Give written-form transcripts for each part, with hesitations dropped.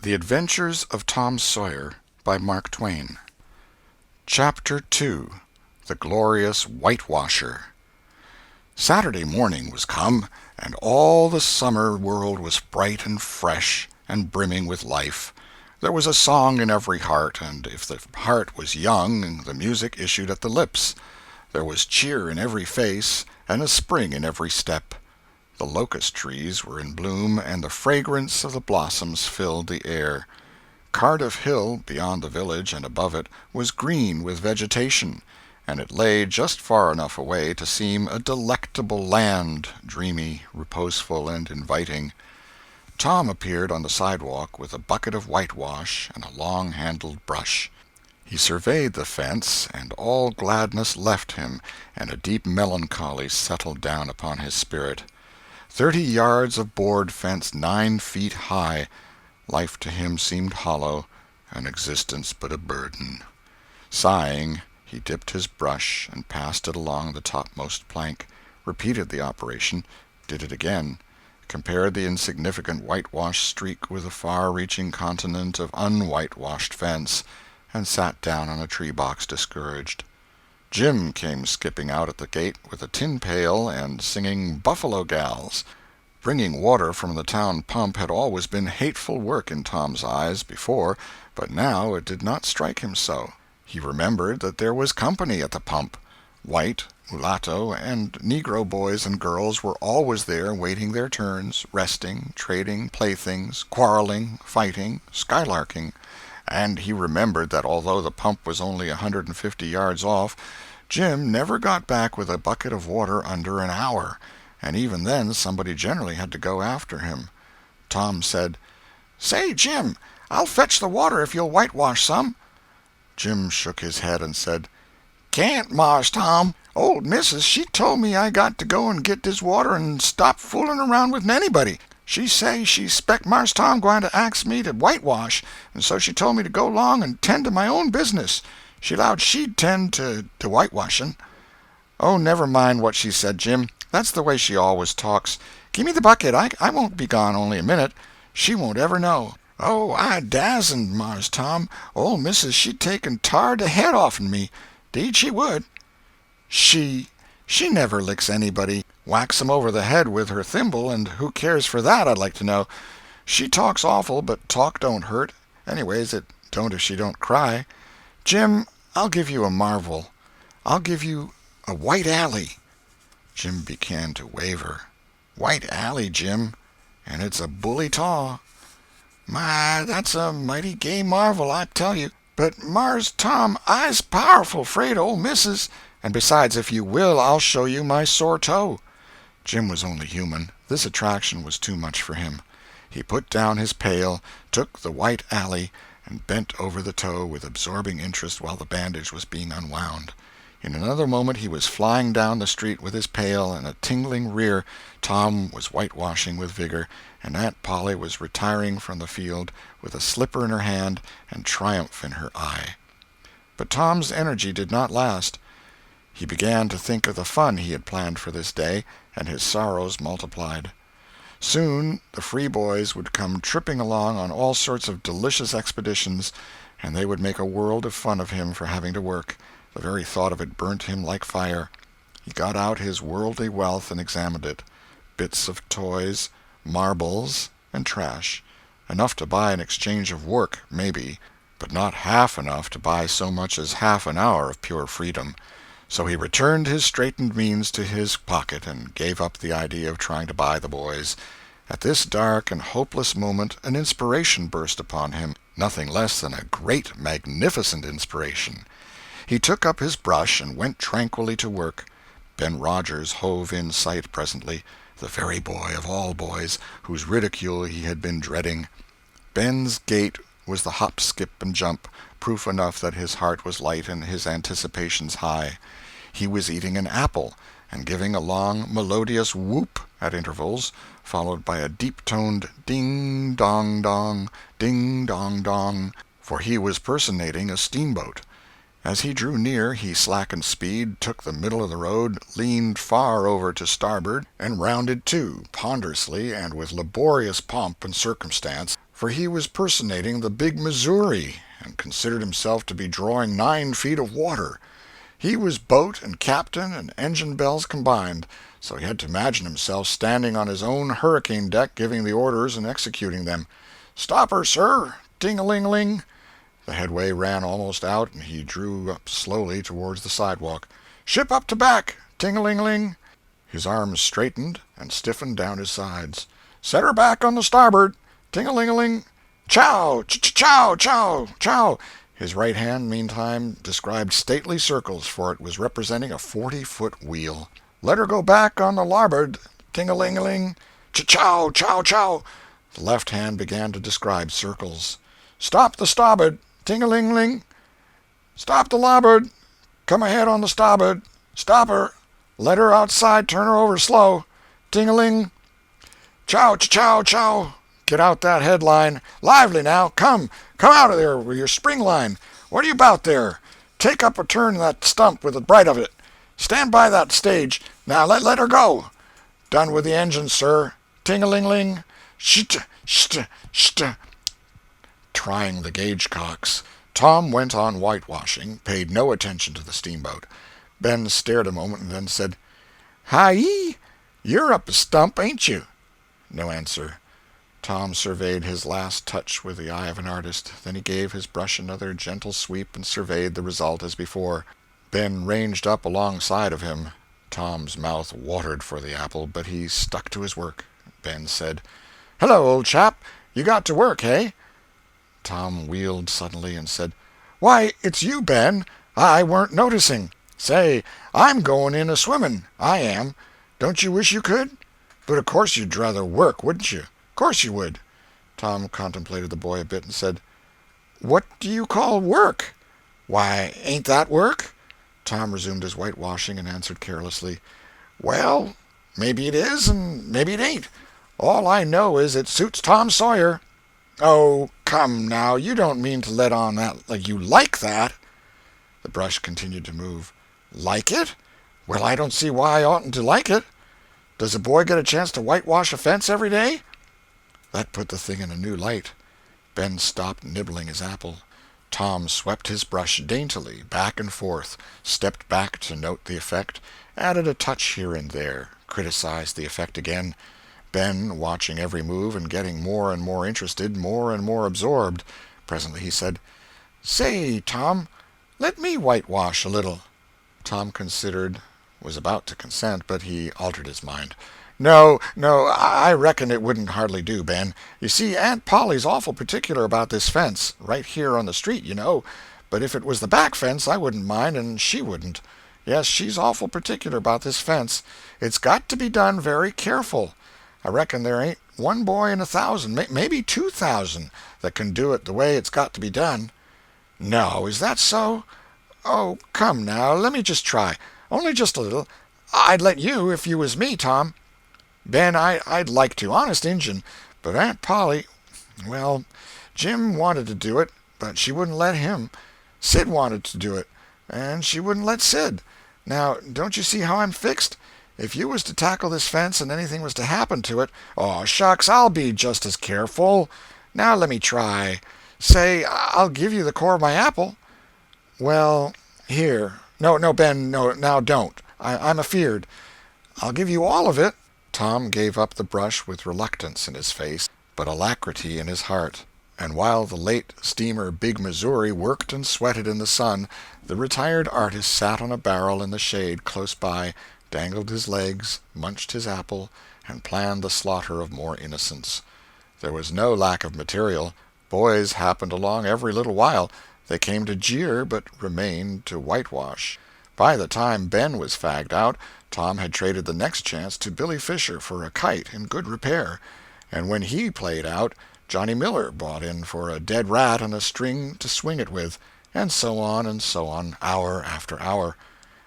The Adventures of Tom Sawyer by Mark Twain. Chapter 2. The Glorious Whitewasher. Saturday morning was come, and all the summer world was bright and fresh and brimming with life. There was a song in every heart, and if the heart was young, the music issued at the lips. There was cheer in every face, and a spring in every step. The locust trees were in bloom, and the fragrance of the blossoms filled the air. Cardiff Hill, beyond the village and above it, was green with vegetation, and it lay just far enough away to seem a delectable land, dreamy, reposeful, and inviting. Tom appeared on the sidewalk with a bucket of whitewash and a long-handled brush. He surveyed the fence, and all gladness left him, and a deep melancholy settled down upon his spirit. 30 yards of board fence 9 feet high. Life to him seemed hollow, and existence but a burden. Sighing, he dipped his brush and passed it along the topmost plank, repeated the operation, did it again, compared the insignificant whitewashed streak with the far-reaching continent of unwhitewashed fence, and sat down on a tree-box discouraged. Jim came skipping out at the gate with a tin pail and singing "Buffalo Gals." Bringing water from the town pump had always been hateful work in Tom's eyes before, but now it did not strike him so. He remembered that there was company at the pump. White, mulatto, and negro boys and girls were always there waiting their turns, resting, trading playthings, quarreling, fighting, skylarking. And he remembered that although the pump was only 150 yards off, Jim never got back with a bucket of water under an hour, and even then somebody generally had to go after him. Tom said, "Say, Jim, I'll fetch the water if you'll whitewash some." Jim shook his head and said, "Can't, Mars Tom. Old missus, she told me I got to go and get dis water and stop fooling around with anybody. She say she spec Mars Tom gwine to ax me to whitewash, and so she told me to go 'long and tend to my own business. She 'lowed she'd tend to whitewashing." "Oh, never mind what she said, Jim. That's the way she always talks. Gimme the bucket. I won't be gone only a minute. She won't ever know." "Oh, I dasn't, Mars Tom. Ole missus she'd take and tar de head off'n me. 'Deed she would." She never licks anybody. Whacks 'em over the head with her thimble, and who cares for that, I'd like to know. She talks awful, but talk don't hurt. Anyways, it don't if she don't cry. Jim, I'll give you a marvel. I'll give you a white alley." Jim began to waver. "White alley, Jim, and it's a bully taw." "My, that's a mighty gay marvel, I tell you. But, Mars Tom, I's powerful 'fraid of ole missus. And besides, if you will, I'll show you my sore toe." Jim was only human. This attraction was too much for him. He put down his pail, took the white alley, and bent over the toe with absorbing interest while the bandage was being unwound. In another moment he was flying down the street with his pail and a tingling rear. Tom was whitewashing with vigor, and Aunt Polly was retiring from the field with a slipper in her hand and triumph in her eye. But Tom's energy did not last. He began to think of the fun he had planned for this day, and his sorrows multiplied. Soon the free boys would come tripping along on all sorts of delicious expeditions, and they would make a world of fun of him for having to work. The very thought of it burnt him like fire. He got out his worldly wealth and examined it. Bits of toys, marbles, and trash. Enough to buy an exchange of work, maybe, but not half enough to buy so much as half an hour of pure freedom. So he returned his straitened means to his pocket and gave up the idea of trying to buy the boys. At this dark and hopeless moment an inspiration burst upon him, nothing less than a great, magnificent inspiration. He took up his brush and went tranquilly to work. Ben Rogers hove in sight presently, the very boy of all boys, whose ridicule he had been dreading. Ben's gait was the hop, skip, and jump, proof enough that his heart was light and his anticipations high. He was eating an apple, and giving a long, melodious whoop at intervals, followed by a deep-toned ding-dong-dong, ding-dong-dong, for he was personating a steamboat. As he drew near, he slackened speed, took the middle of the road, leaned far over to starboard, and rounded to, ponderously and with laborious pomp and circumstance, for he was personating the Big Missouri, and considered himself to be drawing 9 feet of water. He was boat and captain and engine bells combined, so he had to imagine himself standing on his own hurricane deck giving the orders and executing them. "Stop her, sir! Ting-a-ling-ling!" The headway ran almost out, and he drew up slowly towards the sidewalk. "Ship up to back! Ting-a-ling-ling!" His arms straightened and stiffened down his sides. "Set her back on the starboard! Ting-a-ling-a-ling! Chow! Chow! Chow! Chow!" His right hand, meantime, described stately circles, for it was representing a 40-foot wheel. "Let her go back on the larboard! Ting-a-ling-a-ling! Chow! Chow! Chow!" The left hand began to describe circles. "Stop the starboard! Ting-a-ling-ling! Stop the larboard! Come ahead on the starboard! Stop her! Let her outside, turn her over slow! Ting-a-ling! Chow! Chow! Chow! Get out that headline! Lively now! Come out of there with your spring line! What are you about there? Take up a turn that stump with the bright of it! Stand by that stage! Now let her go! Done with the engine, sir! Ting-a-ling-ling! Sht! Sht! Sht!" Trying the gauge-cocks, Tom went on whitewashing, paid no attention to the steamboat. Ben stared a moment and then said, "Hi-yi! You're up a stump, ain't you?" No answer. Tom surveyed his last touch with the eye of an artist. Then he gave his brush another gentle sweep and surveyed the result as before. Ben ranged up alongside of him. Tom's mouth watered for the apple, but he stuck to his work. Ben said, "Hello, old chap. You got to work, hey?" Tom wheeled suddenly and said, "Why, it's you, Ben. I weren't noticing. Say, I'm going in a-swimming, I am. Don't you wish you could? But of course you'd rather work, wouldn't you? Course you would." Tom contemplated the boy a bit and said, "What do you call work?" "Why, ain't that work?" Tom resumed his whitewashing and answered carelessly, "Well, maybe it is and maybe it ain't. All I know is it suits Tom Sawyer." "Oh, come now, you don't mean to let on that like you like that?" The brush continued to move. "Like it? Well, I don't see why I oughtn't to like it. Does a boy get a chance to whitewash a fence every day?" That put the thing in a new light. Ben stopped nibbling his apple. Tom swept his brush daintily back and forth, stepped back to note the effect, added a touch here and there, criticized the effect again. Ben, watching every move and getting more and more interested, more and more absorbed. Presently he said, "Say, Tom, let me whitewash a little." Tom considered, was about to consent, but he altered his mind. No, I reckon it wouldn't hardly do, Ben. You see, Aunt Polly's awful particular about this fence, right here on the street, you know. But if it was the back fence, I wouldn't mind, and she wouldn't. Yes, she's awful particular about this fence. It's got to be done very careful. I reckon there ain't one boy in 1,000, maybe 2,000, that can do it the way it's got to be done. "No, is that so? Oh, come now, let me just try. Only just a little. I'd let you if you was me, Tom." "Ben, I'd like to, honest Injun, but Aunt Polly, well, Jim wanted to do it, but she wouldn't let him. Sid wanted to do it, and she wouldn't let Sid. Now, don't you see how I'm fixed? If you was to tackle this fence and anything was to happen to it, oh, shucks, I'll be just as careful. Now let me try. Say, I'll give you the core of my apple." "Well, here. No, Ben, no, now don't. I'm afeard. I'll give you all of it." Tom gave up the brush with reluctance in his face, but alacrity in his heart. And while the late steamer Big Missouri worked and sweated in the sun, the retired artist sat on a barrel in the shade close by, dangled his legs, munched his apple, and planned the slaughter of more innocents. There was no lack of material. Boys happened along every little while. They came to jeer, but remained to whitewash. By the time Ben was fagged out, Tom had traded the next chance to Billy Fisher for a kite in good repair, and when he played out, Johnny Miller bought in for a dead rat and a string to swing it with, and so on, hour after hour.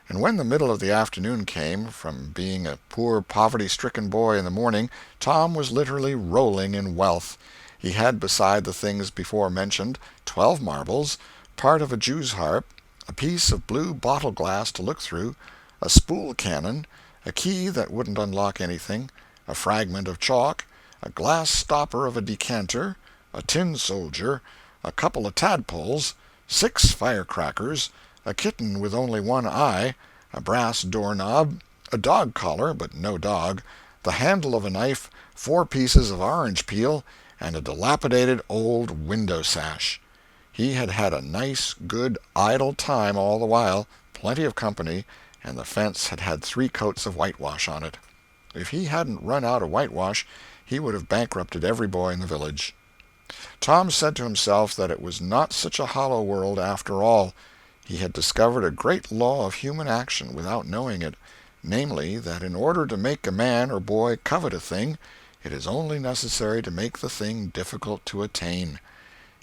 And when the middle of the afternoon came, from being a poor poverty-stricken boy in the morning, Tom was literally rolling in wealth. He had, beside the things before mentioned, 12 marbles, part of a jew's harp, a piece of blue bottle-glass to look through, a spool cannon, a key that wouldn't unlock anything, a fragment of chalk, a glass stopper of a decanter, a tin soldier, a couple of tadpoles, 6 firecrackers, a kitten with only one eye, a brass doorknob, a dog collar but no dog, the handle of a knife, 4 pieces of orange peel, and a dilapidated old window sash. He had had a nice, good, idle time all the while, plenty of company, and the fence had had 3 coats of whitewash on it. If he hadn't run out of whitewash, he would have bankrupted every boy in the village. Tom said to himself that it was not such a hollow world after all. He had discovered a great law of human action without knowing it, namely, that in order to make a man or boy covet a thing, it is only necessary to make the thing difficult to attain.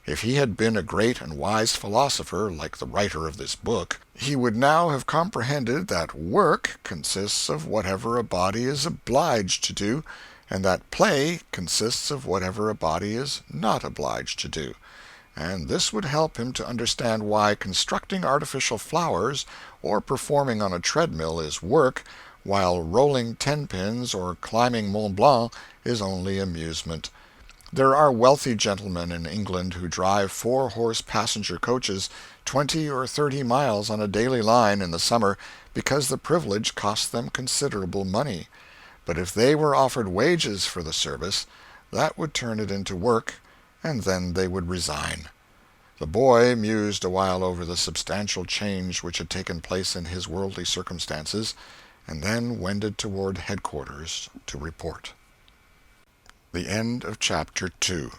If he had been a great and wise philosopher, like the writer of this book, he would now have comprehended that work consists of whatever a body is obliged to do, and that play consists of whatever a body is not obliged to do. And this would help him to understand why constructing artificial flowers or performing on a treadmill is work, while rolling 10-pins or climbing Mont Blanc is only amusement. There are wealthy gentlemen in England who drive 4-horse passenger coaches 20 or 30 miles on a daily line in the summer because the privilege costs them considerable money. But if they were offered wages for the service, that would turn it into work, and then they would resign. The boy mused a while over the substantial change which had taken place in his worldly circumstances, and then wended toward headquarters to report. The end of Chapter 2.